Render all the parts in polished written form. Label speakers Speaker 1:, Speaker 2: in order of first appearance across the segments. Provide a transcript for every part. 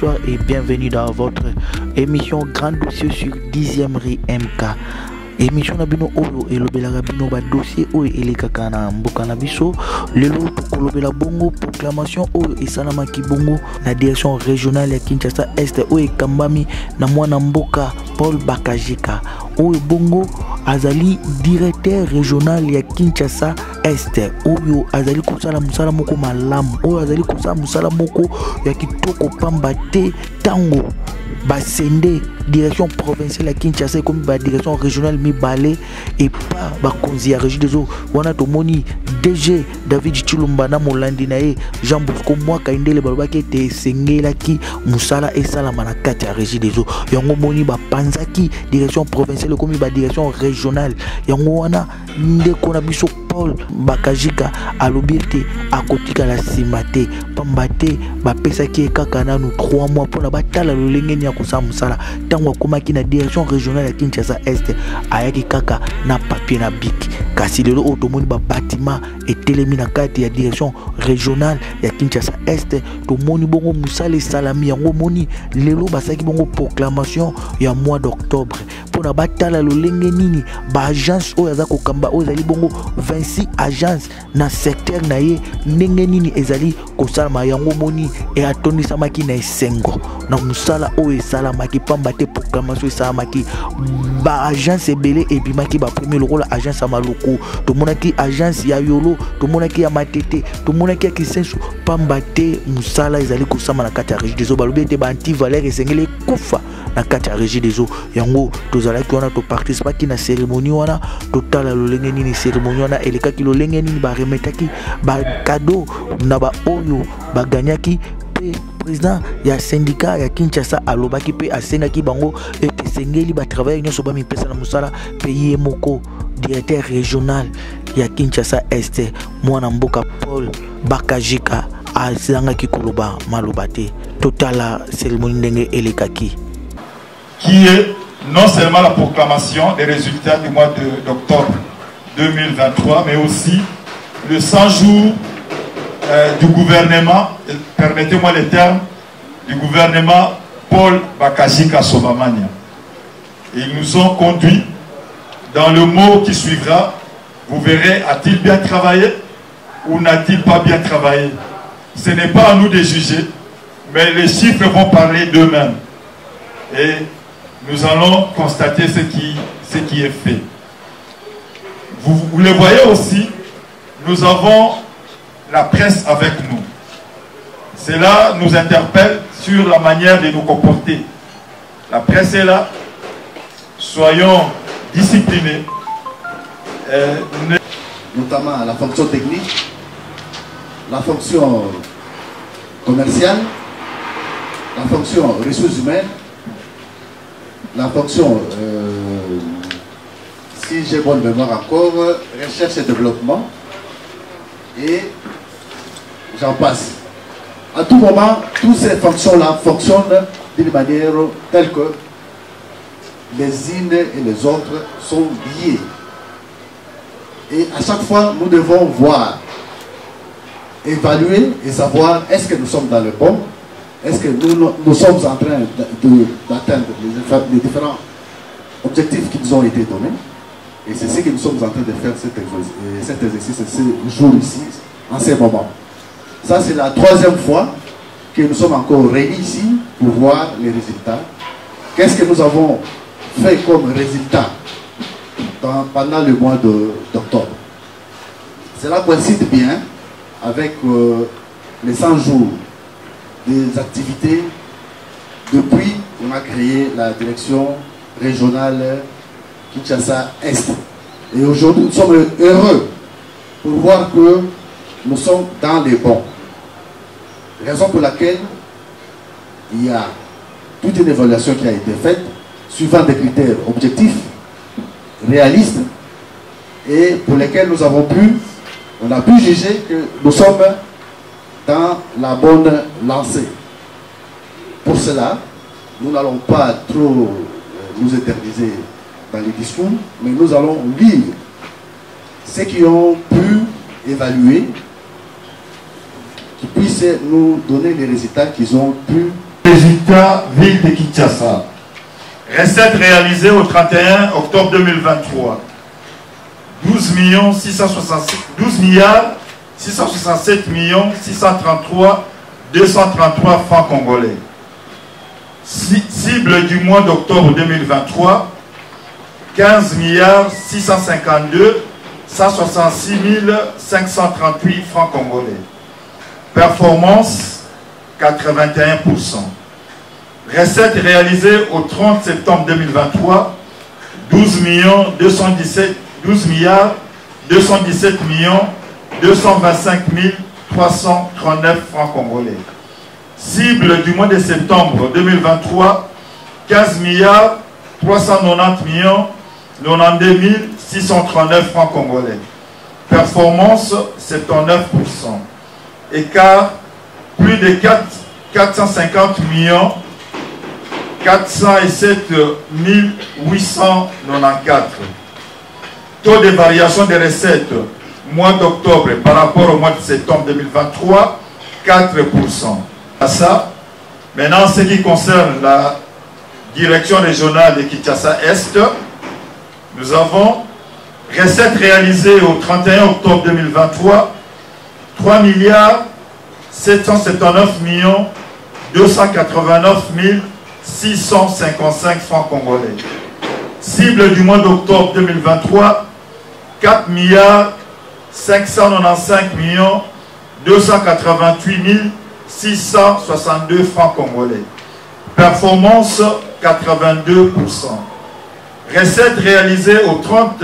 Speaker 1: bonsoir et bienvenue dans votre émission Grand Dossier sur 10e rue MK. Émission na bino oyo elobelaka bino ba dossier oyo elekaka na mboka na biso lelo tokolobela bongo proclamation oyo esalamaki bongo na direction régionale ya Kinshasa Est oyo ekambami na mwana mboka Paul Bakajika oyo bongo azali directeur régional ya Kinshasa Est oyo azali kosala musala moko malamu oyo azali kosala musala moko ya kitoko pamba te tango basende direction provinciale ya Kinshasa comme ba direction régionale mibale et pas ba konzi ya régie des eaux wana tomoni DG David Chilumba na molandi na ye Jean Bosco Mwaka indele balobaki te sengelaki musala esalama na kati ya régie des eaux yango moni ba panzaki direction provinciale comme ba direction régionale yango wana ndeko na biso Paul Bakajika alobirte akotika la simate pambate ba pesaki kaka nanu 3 mois pour na batala lolengeni ya kusala musala tango akomaki na direction régionale ya Kinshasa Est ayaki kaka na papier na bic kasi lelo otomoni ba bâtiment etelemi na kati ya direction régionale ya Kinshasa Est tomoni bongo musala salami yango moni lelo basaki bongo proclamation ya mois d'octobre pour na batala lolenge nini ba agence oyo aza kokamba oyo ezali bongo 26 agences na secteur na ye ndenge nini ezali kosalama yango moni e atonisamaki na esengo na musala oyo esalamaki pamba te proclamation esalamaki ba agence ebele ebimaki ba premier lokola agence ya Maluku tomonaki agence ya Yolo tomonaki ya Matete tomonaki ya Kisensu pamba te musala ezali kosama na kati ya régie des eaux balobi te ba anti-valeur esengeli kufa na kati ya régie des eaux yango tozalaki wana to participaki na cérémonie wana totala lolenge nini cérémonie wana elekaki lolenge nini ba remetaki ba cadeau na ba oyo ba gagnaki pe président ya syndicat ya Kinshasa alobaki pe asengaki bango ete sengeli ba travailler nyonso ba mipesa na musala pays moko directeur régional ya Kinshasa Est mwana mboka Paul Bakajika azangaki koloba maloba te totala cérémonie ndenge elekaki
Speaker 2: qui est non seulement la proclamation des résultats du mois d'octobre 2023, mais aussi le 100 jours du gouvernement, permettez-moi les termes, du gouvernement Paul Bakajika Sobamania. Ils nous ont conduits dans le mot qui suivra. Vous verrez, a-t-il bien travaillé ou n'a-t-il pas bien travaillé? Ce n'est pas à nous de juger, mais les chiffres vont parler d'eux-mêmes. Et nous allons constater ce qui est fait. Vous le voyez aussi, nous avons la presse avec nous. Cela nous interpelle sur la manière de nous comporter. La presse est là. Soyons disciplinés.
Speaker 3: Notamment la fonction technique, la fonction commerciale, la fonction ressources humaines, la fonction, si j'ai bonne mémoire encore, recherche et développement, et j'en passe. À tout moment, toutes ces fonctions-là fonctionnent d'une manière telle que les unes et les autres sont liées. Et à chaque fois, nous devons voir, évaluer et savoir est-ce que nous sommes dans le bon. Est-ce que nous sommes en train d'atteindre les différents objectifs qui nous ont été donnés? Et c'est ce que nous sommes en train de faire cet exercice, ce jour ici, en ce moment. Ça, c'est la 3e fois que nous sommes encore réunis ici pour voir les résultats. Qu'est-ce que nous avons fait comme résultat pendant le mois d'octobre? Cela coïncide bien avec les 100 jours des activités depuis qu'on a créé la direction régionale Kinshasa Est. Et aujourd'hui, nous sommes heureux pour voir que nous sommes dans les bons. Raison pour laquelle il y a toute une évaluation qui a été faite suivant des critères objectifs, réalistes, et pour lesquels on a pu juger que nous sommes dans la bonne lancée. Pour cela, nous n'allons pas trop nous éterniser dans les discours, mais nous allons lire ceux qui ont pu évaluer, qui puissent nous donner les résultats qu'ils ont pu
Speaker 2: Résultat, ville de Kinshasa. Recettes réalisées au 31 octobre 2023. 12 milliards 667 633 233 francs congolais. Cible du mois d'octobre 2023, 15 milliards 652 166 538 francs congolais. Performance 81%. Recettes réalisées au 30 septembre 2023, 12 217 225 339 francs congolais. Cible du mois de septembre 2023, 15 milliards 390 92 639 francs congolais. Performance 79%. Écart plus de 450 407 894. Taux de variation des recettes mois d'octobre par rapport au mois de septembre 2023, 4%. À ça, maintenant, ce qui concerne la direction régionale de Kinshasa-Est, nous avons recettes réalisées au 31 octobre 2023, 3 milliards 779 289 655 francs congolais. Cible du mois d'octobre 2023, 4 milliards 595 288 662 francs congolais. Performance 82%. Recettes réalisées au 30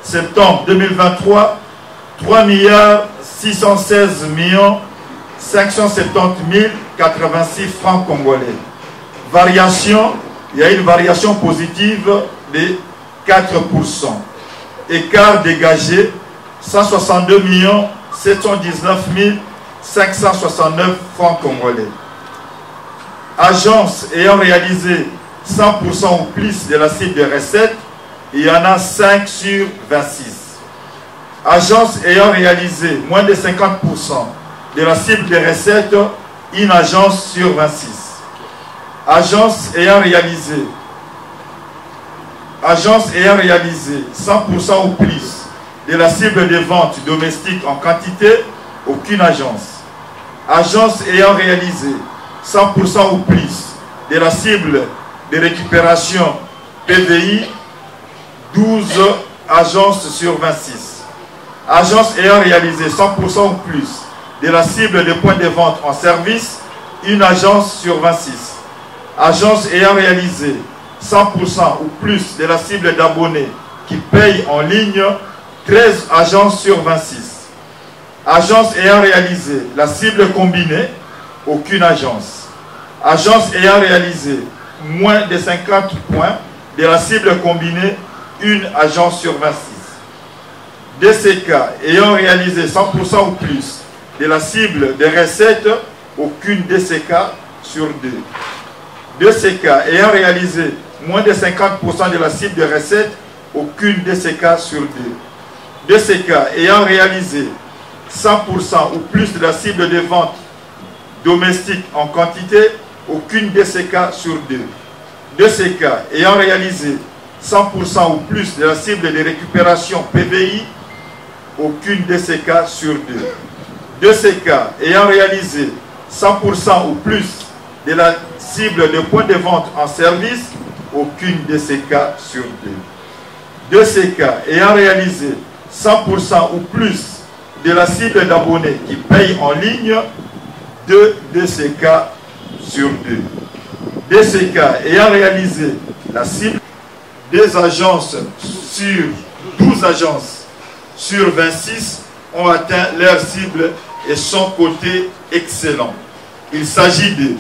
Speaker 2: septembre 2023, 3 milliards 616 570 086 francs congolais. Variation, il y a une variation positive de 4%. Écart dégagé, 162 719 569 francs congolais. Agences ayant réalisé 100% ou plus de la cible de recettes, il y en a 5 sur 26. Agences ayant réalisé moins de 50% de la cible de recettes, une agence sur 26. Agences ayant réalisé 100% ou plus de la cible de vente domestique en quantité, aucune agence. Agence ayant réalisé 100% ou plus de la cible de récupération PVI, 12 agences sur 26. Agence ayant réalisé 100% ou plus de la cible de points de vente en service, une agence sur 26. Agence ayant réalisé 100% ou plus de la cible d'abonnés qui payent en ligne, 13 agences sur 26. Agence ayant réalisé la cible combinée, aucune agence. Agence ayant réalisé moins de 50 points de la cible combinée, une agence sur 26. DCK ayant réalisé 100% ou plus de la cible des recettes, aucune DCK sur 2. DCK ayant réalisé moins de 50% de la cible de recettes, aucune DCK sur 2. DCK ayant réalisé 100% ou plus de la cible de vente domestique en quantité, aucune DCK sur 2. DCK ayant réalisé 100% ou plus de la cible de récupération PVI, aucune DCK sur 2. DCK ayant réalisé 100% ou plus de la cible de points de vente en service, aucune DCK sur 2. DCK ayant réalisé 100% ou plus de la cible d'abonnés qui payent en ligne, 2 DCK sur 2. DCK ayant réalisé la cible des agences sur 12 agences sur 26 ont atteint leur cible et sont cotés excellents. Il s'agit de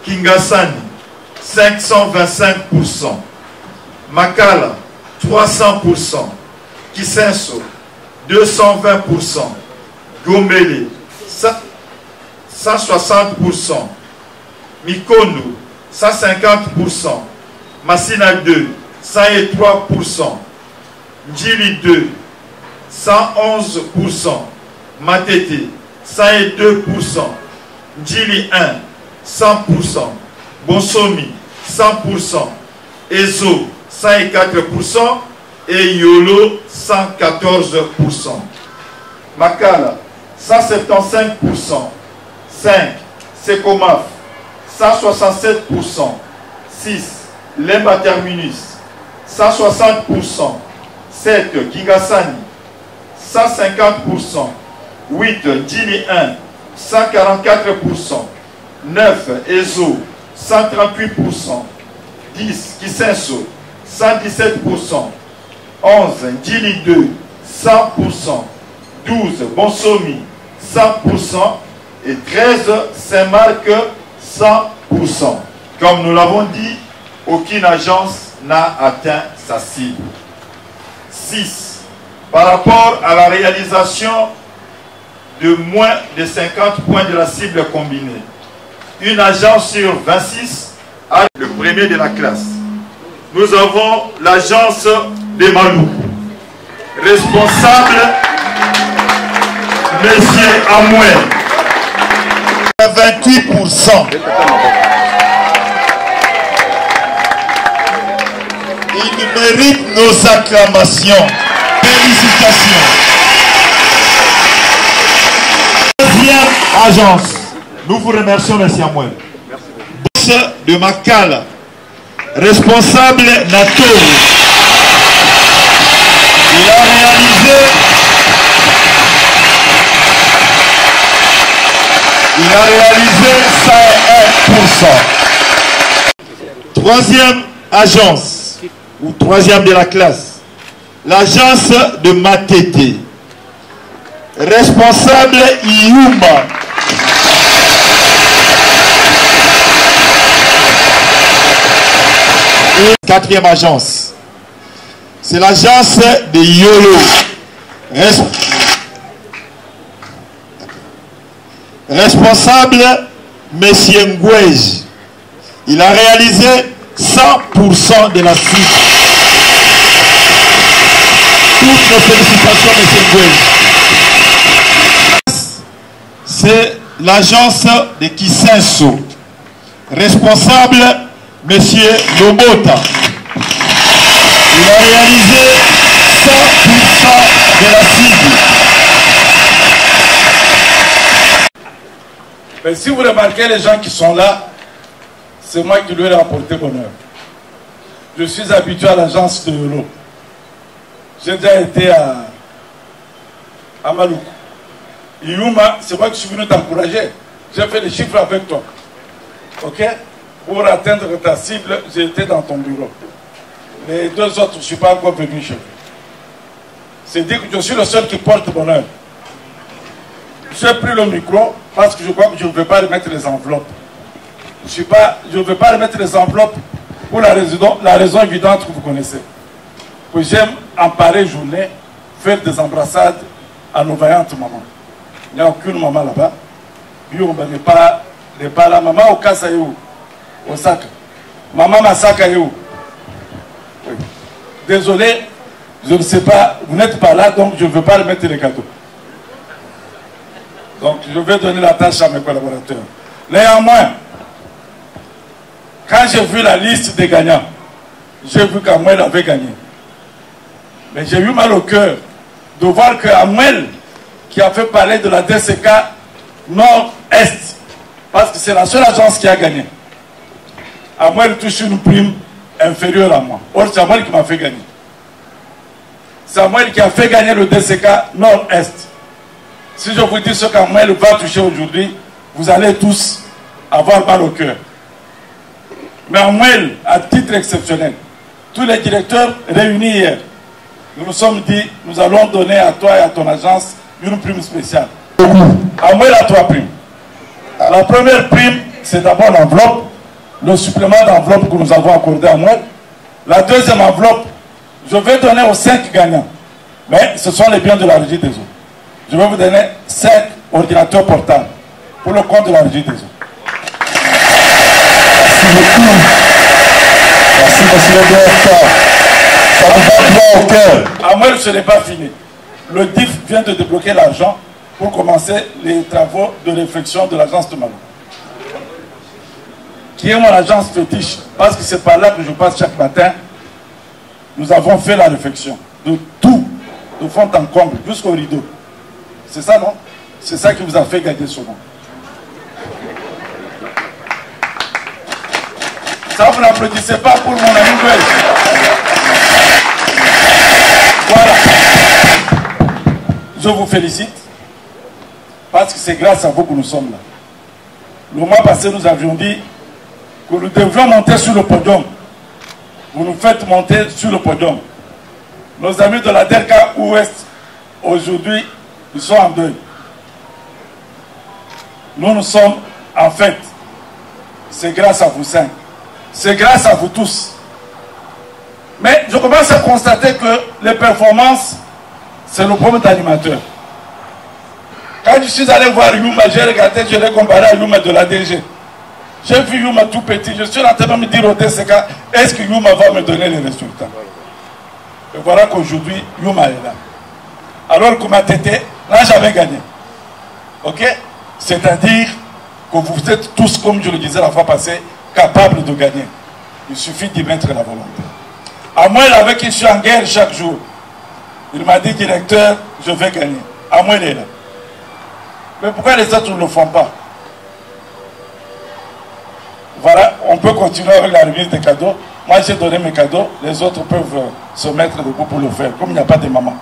Speaker 2: Kingasani 525%, Makala 300%, Kisenso 220%, Gomele 160%, Mikono 150%, Massina 2 103%, Njili 2 111%, Matete 102%, Njili 1 100%, Bonsomi 100%, Ezo 104% et Yolo 114%. Makala 175%, 5 Sekomaf 167%, 6 Lemba Terminus 160%, 7 Kingasani 150%, 8 Djili 1 144%, 9 Ezo 138%, 10 Kisenso 117%, 11 Djili 2 100%, 12 Bonsomi 100% et 13 Saint-Marc 100%. Comme nous l'avons dit, aucune agence n'a atteint sa cible. 6. Par rapport à la réalisation de moins de 50 points de la cible combinée, une agence sur 26 a le premier de la classe. Nous avons l'agence des Malou. Responsable, Monsieur Amoué. 28%. Il mérite nos acclamations. Félicitations. Deuxième agence. Nous vous remercions, Monsieur Amoué. Boss de Makala. Responsable NATO. Il a réalisé. Il a réalisé 101%. Troisième agence, ou troisième de la classe, l'agence de Matete. Responsable Iyuma. Et quatrième agence, c'est l'agence de Yolo. Responsable, Monsieur Ngouej. Il a réalisé 100% de la cible. Toutes nos félicitations, Monsieur Ngouej. C'est l'agence de Kisenso. Responsable, Monsieur Lobota. Il a réalisé 100% de la cible.
Speaker 4: Mais si vous remarquez les gens qui sont là, c'est moi qui lui ai rapporté bonheur. Je suis habitué à l'agence de Yolo. J'ai déjà été à Maloukou. Iyuma, c'est moi qui suis venu t'encourager. J'ai fait des chiffres avec toi. Ok? Pour atteindre ta cible, j'ai été dans ton bureau. Les deux autres, je ne suis pas encore venu chez vous. C'est dire que je suis le seul qui porte bonheur. J'ai pris le micro parce que je crois que je ne veux pas remettre les enveloppes. Je ne veux pas remettre les enveloppes pour la raison évidente que vous connaissez. Que j'aime en pareille journée faire des embrassades à nos vaillantes mamans. Il n'y a aucune maman là-bas. Yumba n'est pas là. Maman au Kasaïou, au Saka. Maman Masaka You. Oui. Désolé, je ne sais pas, vous n'êtes pas là, donc je ne veux pas remettre les cadeaux. Donc je vais donner la tâche à mes collaborateurs. Néanmoins, quand j'ai vu la liste des gagnants, j'ai vu qu'Amouel avait gagné. Mais j'ai eu mal au cœur de voir qu'Amouel, qui a fait parler de la DCK Nord-Est, parce que c'est la seule agence qui a gagné, Amouel touche une prime inférieure à moi. Or, c'est Amouel qui m'a fait gagner. C'est Amouel qui a fait gagner le DCK Nord-Est. Si je vous dis ce qu'Amouel va toucher aujourd'hui, vous allez tous avoir mal au cœur. Mais Amouel, à titre exceptionnel, tous les directeurs réunis hier, nous nous sommes dit, nous allons donner à toi et à ton agence une prime spéciale. Amouel a 3 primes. La première prime, c'est d'abord l'enveloppe, le supplément d'enveloppe que nous avons accordé à Amouel. La deuxième enveloppe, je vais donner aux 5 gagnants. Mais ce sont les biens de la régie des eaux. Je vais vous donner 5 ordinateurs portables pour le compte de la régie des eaux.
Speaker 2: Merci beaucoup. Merci, monsieur le directeur. Ça vous va droit au cœur.
Speaker 4: Amouel, ce n'est pas fini. Le DIF vient de débloquer l'argent pour commencer les travaux de réfection de l'agence de Malou. qui est mon agence fétiche, parce que c'est par là que je passe chaque matin, nous avons fait la réflexion de tout, de fond en comble, jusqu'au rideau. C'est ça, non? C'est ça qui vous a fait gagner ce nom. Ça, vous n'applaudissez pas pour mon ami belge. Voilà. Je vous félicite, parce que c'est grâce à vous que nous sommes là. Le mois passé, nous avions dit que nous devions monter sur le podium. Vous nous faites monter sur le podium. Nos amis de la DERCA Ouest, aujourd'hui, ils sont en deuil. Nous sommes en fête. C'est grâce à vous cinq. C'est grâce à vous tous. Mais je commence à constater que les performances, c'est le problème d'animateur. Quand je suis allé voir Yuma, j'ai regardé, je l'ai comparé à Yuma de la DG. J'ai vu Yuma tout petit. Je suis en train de me dire au DCK, est-ce que Yuma va me donner les résultats? Et voilà qu'aujourd'hui, Yuma est là. Alors que ma tété n'a jamais gagné. Ok? C'est-à-dire que vous êtes tous, comme je le disais la fois passée, capables de gagner. Il suffit d'y mettre la volonté. Amouel, avec qui je suis en guerre chaque jour, il m'a dit, directeur, je vais gagner. Amouel est là. Mais pourquoi les autres ne le font pas? Voilà, on peut continuer avec la remise des cadeaux. Moi, j'ai donné mes cadeaux. Les autres peuvent se mettre debout pour le faire, comme il n'y a pas de maman.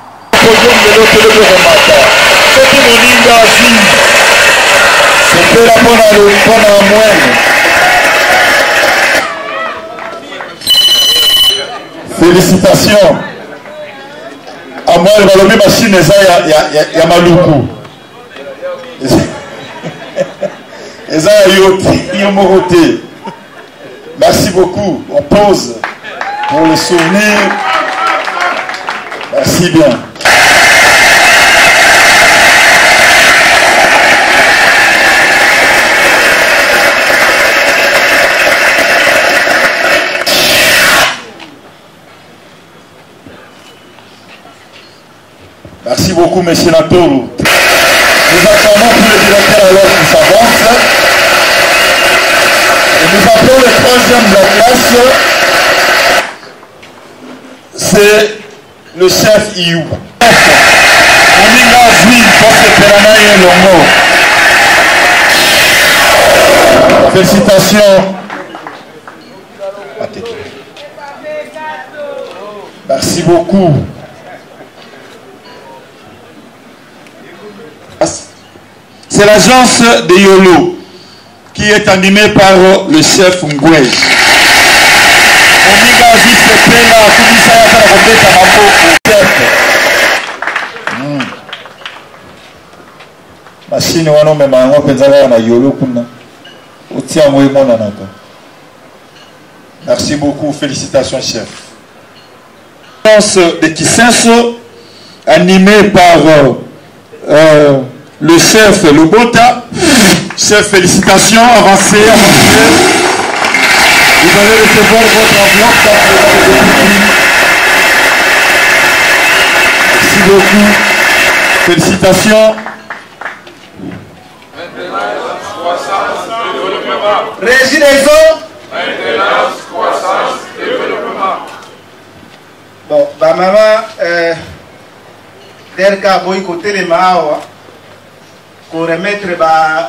Speaker 2: C'était la bonne Amouel. Félicitations. Amouel, balobi machine eza ya maluku. Eza ya yote. Merci beaucoup. On pose pour le souvenir. Merci bien. Merci beaucoup, M. Natoro. Nous attendons pour le directeur alors qu'il s'avance. Et nous appelons le troisième de la classe. C'est le chef Iou. Félicitations. Merci beaucoup. C'est l'agence de Yolo qui est animée par le chef Ngwej. Machine wana memango penzala na Yolo kuna. Otia moyemo nanaka. Merci beaucoup, félicitations chef. L'agence de Kisenso animée par le chef Lobota. Chef, félicitations, avancez. Vous allez recevoir votre enveloppe. Merci beaucoup. Félicitations.
Speaker 5: Régie des eaux. Bon, bah maman, DERCA boy côté les mains. Pour remettre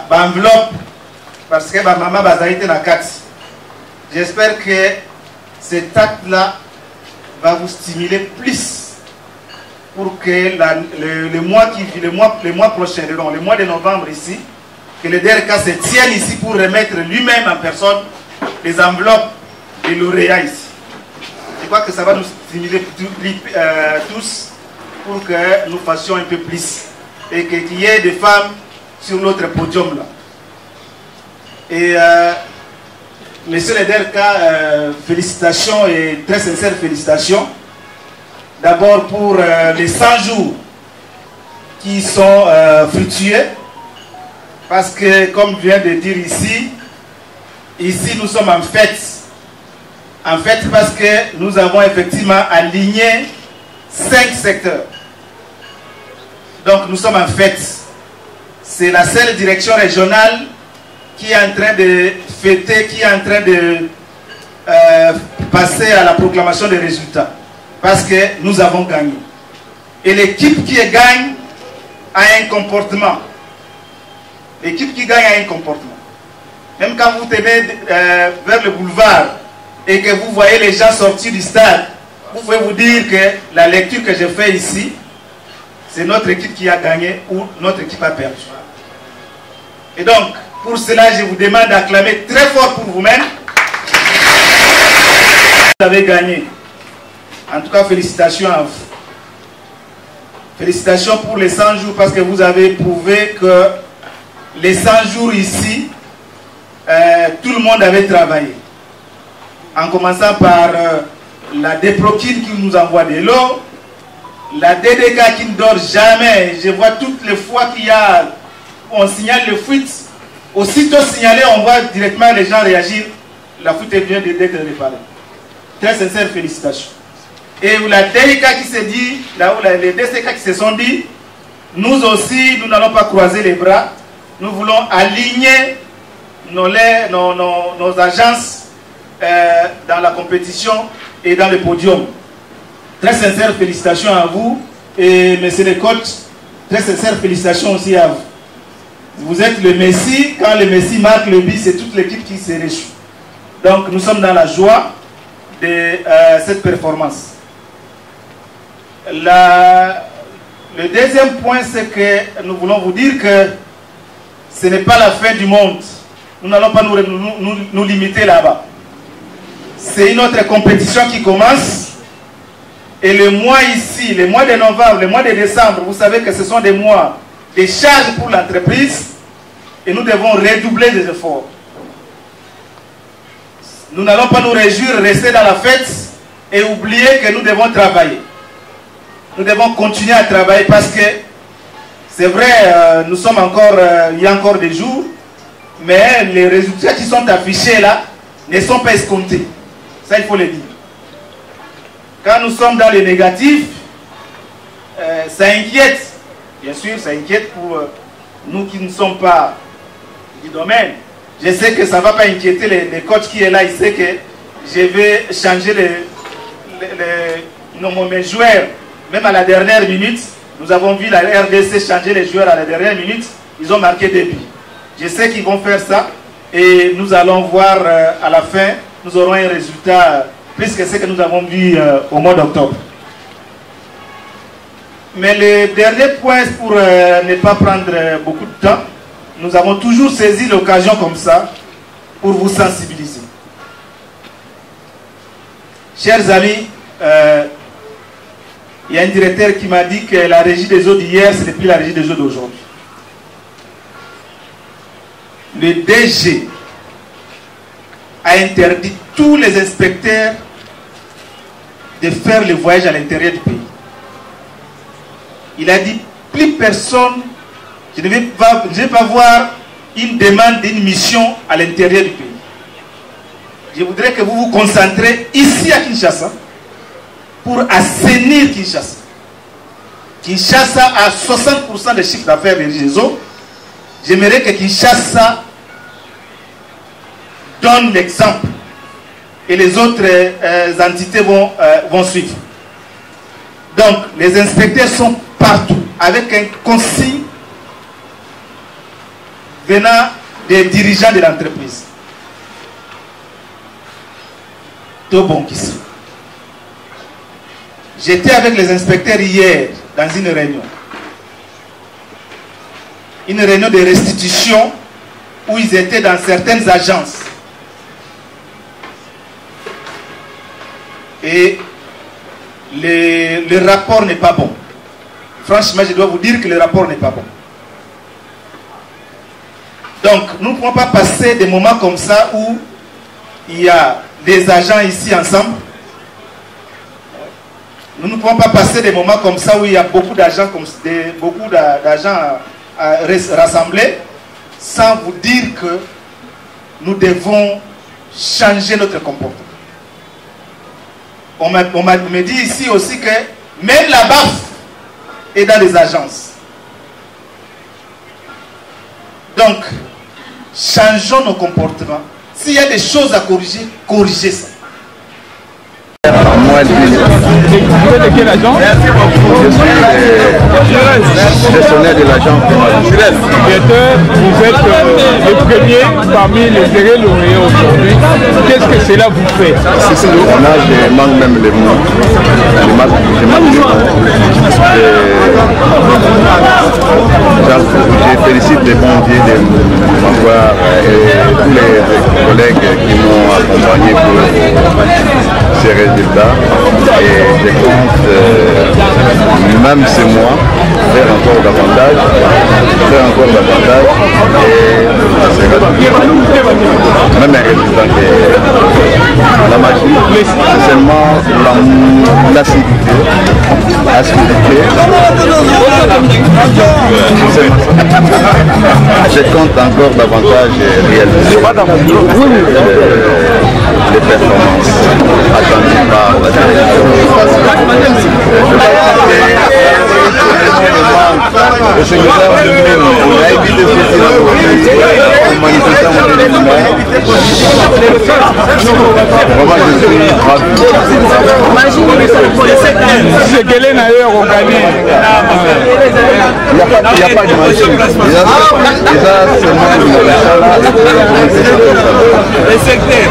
Speaker 5: l'enveloppe parce que ma maman va été dans 4. J'espère que cet acte-là va vous stimuler plus pour que le mois prochain, le mois de novembre ici, que le DERCA se tienne ici pour remettre lui-même en personne les enveloppes des lauréats ici. Je crois que ça va nous stimuler tous pour que nous fassions un peu plus et qu'il y ait des femmes sur notre podium là. Et monsieur le DERCA, félicitations et très sincères félicitations. D'abord pour les 100 jours qui sont fructueux. Parce que comme je viens de dire ici nous sommes en fête. En fait parce que nous avons effectivement aligné 5 secteurs. Donc nous sommes en fête. C'est la seule direction régionale qui est en train de fêter, qui est en train de passer à la proclamation des résultats. Parce que nous avons gagné. Et l'équipe qui gagne a un comportement. L'équipe qui gagne a un comportement. Même quand vous tenez vers le boulevard et que vous voyez les gens sortir du stade, vous pouvez vous dire que la lecture que j'ai faite ici, c'est notre équipe qui a gagné ou notre équipe a perdu. Et donc, pour cela, je vous demande d'acclamer très fort pour vous-même. Vous avez gagné. En tout cas, félicitations à vous. Félicitations pour les 100 jours parce que vous avez prouvé que les 100 jours ici, tout le monde avait travaillé. En commençant par la Déproquine qui nous envoie de l'eau, la DDK qui ne dort jamais. Je vois toutes les fois on signale les fuites. Aussitôt signalé, on voit directement les gens réagir. La fuite est bien d'être réparée. Très sincère félicitations. Et la DDK qui s'est dit, là où les DCK qui se sont dit, nous aussi, nous n'allons pas croiser les bras. Nous voulons aligner nos agences dans la compétition et dans le podium. Très sincères félicitations à vous et messieurs les coachs, très sincères félicitations aussi à vous. Vous êtes le Messi, quand le Messi marque le but, c'est toute l'équipe qui se réjouit. Donc nous sommes dans la joie de cette performance. Le deuxième point, c'est que nous voulons vous dire que ce n'est pas la fin du monde. Nous n'allons pas nous limiter là-bas. C'est une autre compétition qui commence. Et le mois ici, le mois de novembre, le mois de décembre, vous savez que ce sont des mois de charges pour l'entreprise. Et nous devons redoubler des efforts. Nous n'allons pas nous réjouir, rester dans la fête et oublier que nous devons travailler. Nous devons continuer à travailler parce que c'est vrai, nous sommes encore, il y a encore des jours, mais les résultats qui sont affichés là ne sont pas escomptés. Ça, il faut le dire. Quand nous sommes dans les négatifs, ça inquiète. Bien sûr, ça inquiète pour nous qui ne sommes pas du domaine. Je sais que ça ne va pas inquiéter les coachs qui est là. Il sait que je vais changer mes joueurs. Même à la dernière minute, nous avons vu la RDC changer les joueurs à la dernière minute. Ils ont marqué des buts. Je sais qu'ils vont faire ça. Et nous allons voir à la fin, nous aurons un résultat plus que ce que nous avons vu au mois d'octobre. Mais le dernier point, pour ne pas prendre beaucoup de temps, nous avons toujours saisi l'occasion comme ça pour vous sensibiliser. Chers amis, il y a un directeur qui m'a dit que la régie des eaux d'hier, ce n'est plus la régie des eaux d'aujourd'hui. Le DG a interdit tous les inspecteurs de faire le voyage à l'intérieur du pays. Il a dit, plus personne, je ne vais pas voir une demande d'une mission à l'intérieur du pays. Je voudrais que vous vous concentrez ici à Kinshasa pour assainir Kinshasa. Kinshasa a 60% des chiffres d'affaires des réseaux. J'aimerais que Kinshasa donne l'exemple et les autres entités vont suivre. Donc, les inspecteurs sont partout avec un consigne venant des dirigeants de l'entreprise. Tout bon qui sont. J'étais avec les inspecteurs hier dans une réunion. Une réunion de restitution où ils étaient dans certaines agences. Et le rapport n'est pas bon. Franchement, je dois vous dire que le rapport n'est pas bon. Donc, nous ne pouvons pas passer des moments comme ça où il y a des agents ici ensemble. Nous ne pouvons pas passer des moments comme ça où il y a beaucoup d'agents rassemblés sans vous dire que nous devons changer notre comportement. On me dit ici aussi que même la BAF est dans les agences. Donc, changeons nos comportements. S'il y a des choses à corriger, corrigez ça.
Speaker 6: Moi, vous êtes de quel agent? Je suis gestionnaire de l'agent. Vous êtes le premier parmi les gérés lauréats aujourd'hui. Qu'est-ce que cela vous fait? Là, je manque même les mots. Je manque les mots. Je félicite les bons dieux de m'avoir et tous les collègues qui m'ont accompagné pour ces résultats. Et je compte, même ce mois, faire encore davantage, et ça sera même un résultat que la magie, c'est seulement l'acidité, je compte encore davantage réaliser les performances attendues par la le secrétaire de Mine, il a évité ce manifestant vraiment je suis ravi. C'est quel est d'ailleurs au gagné? Il n'y a pas de machine. Déjà seulement le secteur.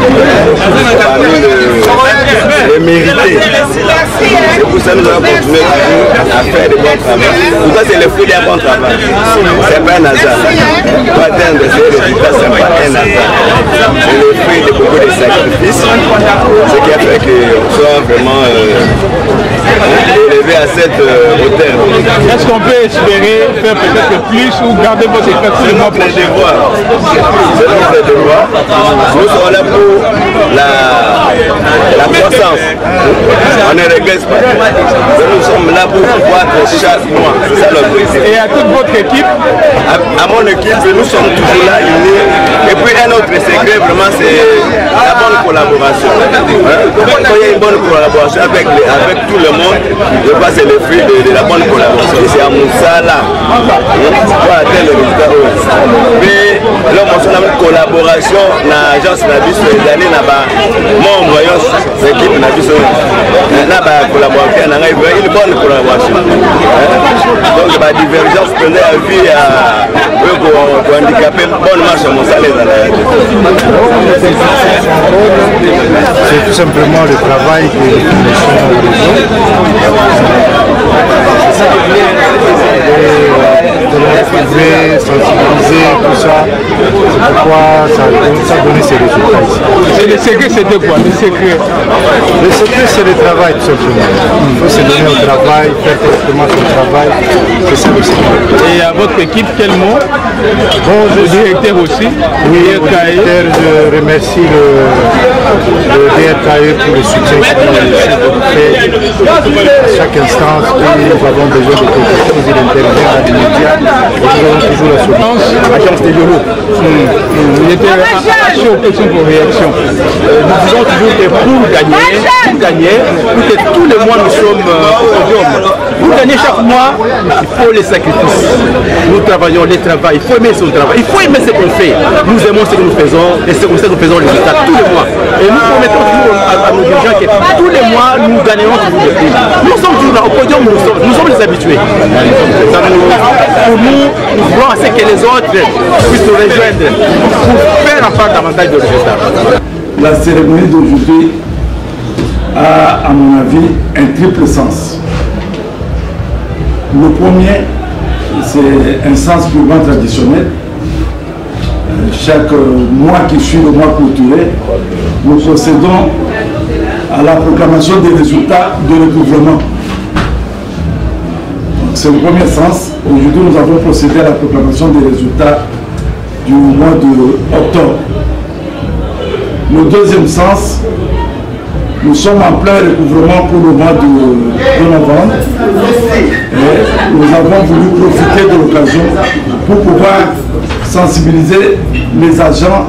Speaker 6: Les mérités. C'est pour ça que nous allons continuer à faire de bons travail. Tout ça, c'est le fruit d'un bon travail. C'est pas un hasard. Pour atteindre ces résultats, ce n'est pas un hasard. C'est le fruit de beaucoup de sacrifices. Ce qui a fait qu'on soit vraiment élevé à cette hauteur. Est-ce qu'on peut espérer faire peut-être plus ou garder votre effet pour le mois prochain? C'est notre devoir. Nous sommes là pour la croissance. On ne régresse pas. Nous sommes là pour croître chaque mois. C'est ça l'objectif. Et à toute votre équipe? À mon équipe, nous sommes toujours là unis. Et puis un autre secret, vraiment, c'est la bonne collaboration. Quand il y a une bonne collaboration avec tout le monde, je pense que c'est le fruit de la bonne collaboration. C'est à Moussala pour atteindre le résultat. Mais là, on a une collaboration dans l'agence Nabis, les années là-bas, membres de l'équipe Nabis, là-bas, collaborateur, on a une bonne collaboration. Donc, la divergence prenait à vie pour handicaper une bonne marche à Moussala. C'est tout simplement le travail que nous sensibiliser, tout ça, c'est pourquoi ça a donné ces résultats ici. Et le secret, c'était quoi? Le secret, c'est le travail, tout simplement. Il faut se donner au travail, faire correctement son travail, c'est ça le secret. Et à votre équipe, quel mot? Bon, le directeur aussi. Oui, je remercie le DRKE pour le soutien qu'il fait à chaque instance où nous avons besoin de quelque chose, il intervient dans les médias et nous avons toujours la solution. Agence des Yolo. Il était chaud aux questions pour réaction. Nous disons toujours que pour gagner, pour que tous les mois nous sommes au podium. Pour gagner chaque mois, il faut les sacrifices. Nous travaillons, les travaux, il faut aimer son travail, il faut aimer ce qu'on fait. Nous aimons ce que nous faisons et c'est comme ça que nous faisons les résultats tous les mois. Et nous promettons toujours à nos dirigeants que tous les mois, nous gagnerons toujours des prix. Nous sommes toujours là, au podium, nous sommes les habitués. Pour nous, nous voulons assez que les autres puissent nous rejoindre pour faire encore davantage de résultats.
Speaker 4: La cérémonie d'aujourd'hui a, à mon avis, un triple sens. Le premier, c'est un sens purement traditionnel. Chaque mois qui suit le mois clôturé, nous procédons à la proclamation des résultats de recouvrement. C'est le premier sens. Aujourd'hui, nous avons procédé à la proclamation des résultats du mois d'octobre. Le deuxième sens, nous sommes en plein recouvrement pour le mois de novembre. Et nous avons voulu profiter de l'occasion pour pouvoir sensibiliser les agents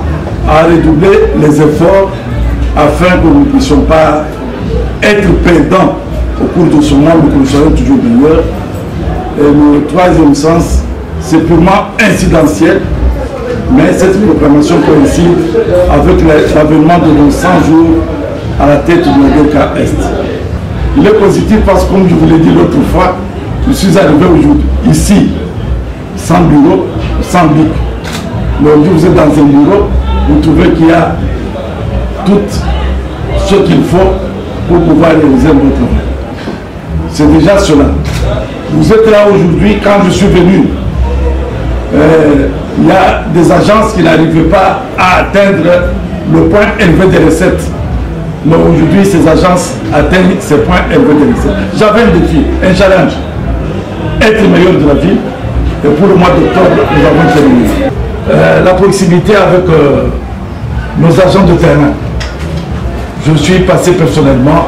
Speaker 4: à redoubler les efforts afin que nous ne puissions pas être perdants au cours de ce mois, mais que nous soyons toujours meilleurs. Et le troisième sens, c'est purement incidentiel. Mais cette proclamation coïncide avec l'avènement de nos 100 jours à la tête de la DERCA Est. Il est positif parce que, comme je vous l'ai dit l'autre fois, je suis arrivé aujourd'hui ici, sans bureau, sans bic. Aujourd'hui, vous êtes dans un bureau, vous trouvez qu'il y a tout ce qu'il faut pour pouvoir réaliser votre travail. C'est déjà cela. Vous êtes là aujourd'hui, quand je suis venu, il y a des agences qui n'arrivaient pas à atteindre le point élevé des recettes. Mais aujourd'hui, ces agences atteignent ces points élevés des recettes. J'avais un défi, un challenge. Être meilleur de la ville. Et pour le mois d'octobre, nous avons terminé. La proximité avec nos agents de terrain. Je suis passé personnellement,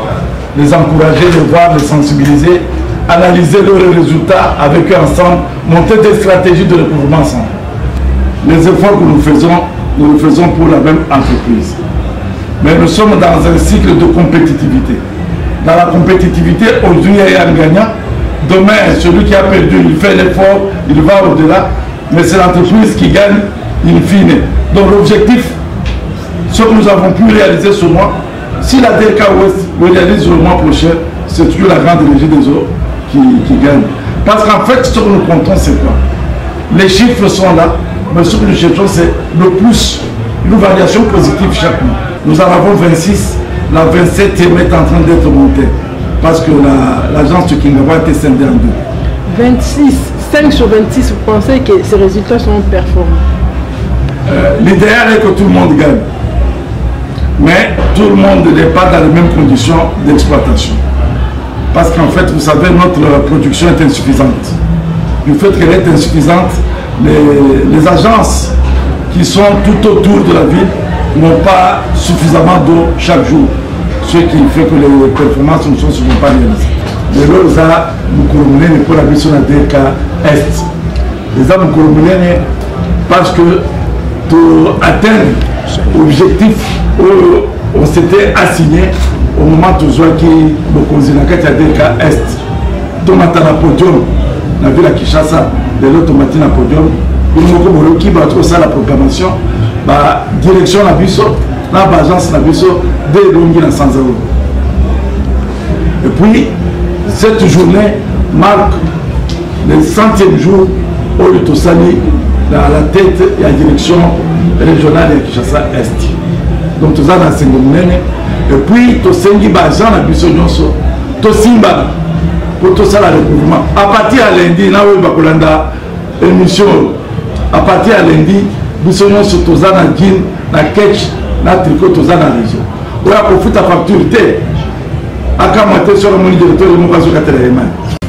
Speaker 4: les encourager, les voir, les sensibiliser, analyser leurs résultats avec eux ensemble, monter des stratégies de recouvrement ensemble. Les efforts que nous le faisons pour la même entreprise. Mais nous sommes dans un cycle de compétitivité. Dans la compétitivité, aujourd'hui, il y a un gagnant. Demain, celui qui a perdu, il fait l'effort, il va au-delà. Mais c'est l'entreprise qui gagne in fine. Donc l'objectif, ce que nous avons pu réaliser ce mois, si la DERCA Ouest le réalise le mois prochain, c'est toujours la grande régie des eaux qui gagne. Parce qu'en fait, ce que nous comptons, c'est quoi? Les chiffres sont là, mais ce que nous cherchons, c'est le plus, une variation positive chaque mois. Nous en avons 26, la 27e est en train d'être montée, parce que l'agence de Kingaba a été scindée en deux.
Speaker 7: 26, 5 sur 26, vous pensez que ces résultats sont performants?
Speaker 4: L'idéal est que tout le monde gagne. Mais tout le monde n'est pas dans les mêmes conditions d'exploitation. Parce qu'en fait, vous savez, notre production est insuffisante. Du fait qu'elle est insuffisante, les agences qui sont tout autour de la ville n'ont pas suffisamment d'eau chaque jour. Ce qui fait que les performances ne sont souvent pas réalisées. Mais là, nous commandons pour la mission de DERCA Est. Les hommes commandent parce que pour atteindre l'objectif où on s'était assigné au moment où le conseiller de DERCA Est, donc on a un podium, la ville à Kinshasa, de l'autre matin à podium, il y a qui va trouver ça la proclamation, la direction la biso, l'agence la biso, dès l'ongil à 100 €. Et puis, cette journée marque le 100e jour où le Tosani dans la tête de la direction régionale de Kinshasa Est. Donc, tout ça dans ce moment. Et puis, Tosengi Bajan a biso nyonso, Tosimba pour tout ça le recouvrement. À partir de lundi, là où Bakolanda émission, à partir de lundi, biso nyonso toza na jean, na ketch, na tricot toza na région. On a profité à facture. Aka moité sur le moniteur de l'éducation 81.